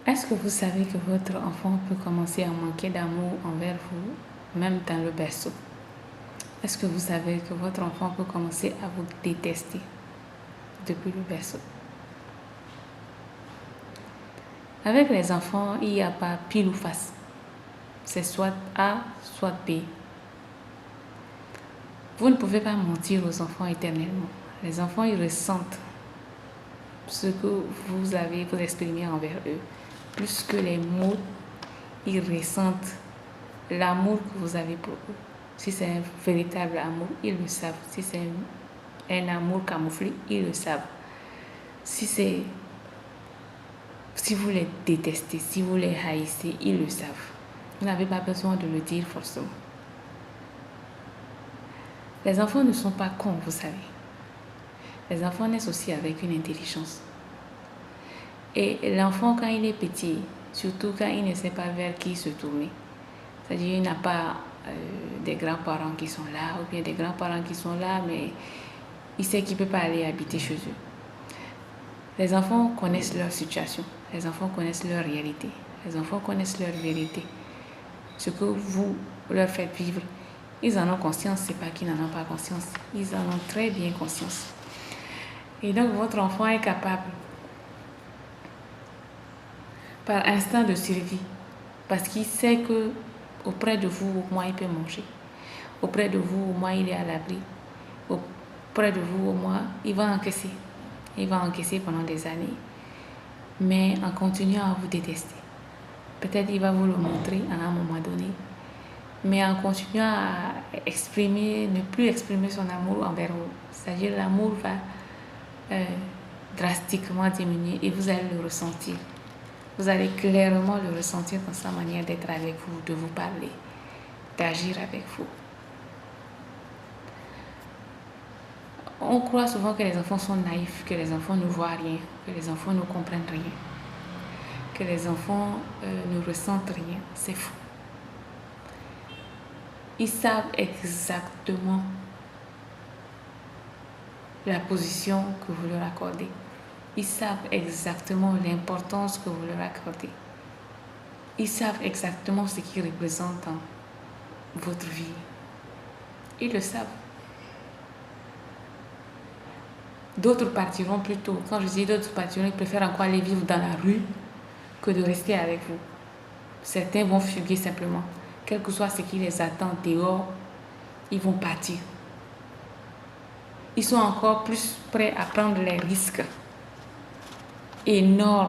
Est-ce que vous savez que votre enfant peut commencer à manquer d'amour envers vous, même dans le berceau? Est-ce que vous savez que votre enfant peut commencer à vous détester depuis le berceau? Avec les enfants, il n'y a pas pile ou face. C'est soit A, soit B. Vous ne pouvez pas mentir aux enfants éternellement. Les enfants, ils ressentent ce que vous exprimez envers eux. Plus que les mots, ils ressentent l'amour que vous avez pour eux. Si c'est un véritable amour, ils le savent. Si c'est un amour camouflé, ils le savent. Si vous les détestez, si vous les haïssez, ils le savent. Vous n'avez pas besoin de le dire forcément. Les enfants ne sont pas cons, vous savez. Les enfants naissent aussi avec une intelligence. Et l'enfant, quand il est petit, surtout quand il ne sait pas vers qui se tourner, c'est-à-dire il n'a pas des grands-parents qui sont là, ou bien des grands-parents qui sont là, mais il sait qu'il ne peut pas aller habiter chez eux. Les enfants connaissent leur situation, les enfants connaissent leur réalité, les enfants connaissent leur vérité. Ce que vous leur faites vivre, ils en ont conscience, c'est pas qu'ils n'en ont pas conscience, ils en ont très bien conscience. Et donc votre enfant est capable, par instinct de survie, parce qu'il sait que auprès de vous, au moins il peut manger, auprès de vous, au moins il est à l'abri, auprès de vous, au moins il va encaisser pendant des années, mais en continuant à vous détester. Peut-être il va vous le montrer à un moment donné, mais en continuant à ne plus exprimer son amour envers vous, c'est-à-dire l'amour va drastiquement diminuer et vous allez le ressentir. Vous allez clairement le ressentir dans sa manière d'être avec vous, de vous parler, d'agir avec vous. On croit souvent que les enfants sont naïfs, que les enfants ne voient rien, que les enfants ne comprennent rien, que les enfants ne ressentent rien. C'est faux. Ils savent exactement la position que vous leur accordez. Ils savent exactement l'importance que vous leur accordez. Ils savent exactement ce qu'ils représentent dans votre vie. Ils le savent. D'autres partiront plus tôt. Quand je dis d'autres partiront, ils préfèrent encore aller vivre dans la rue que de rester avec vous. Certains vont fuguer simplement. Quel que soit ce qui les attend dehors, ils vont partir. Ils sont encore plus prêts à prendre les risques énormes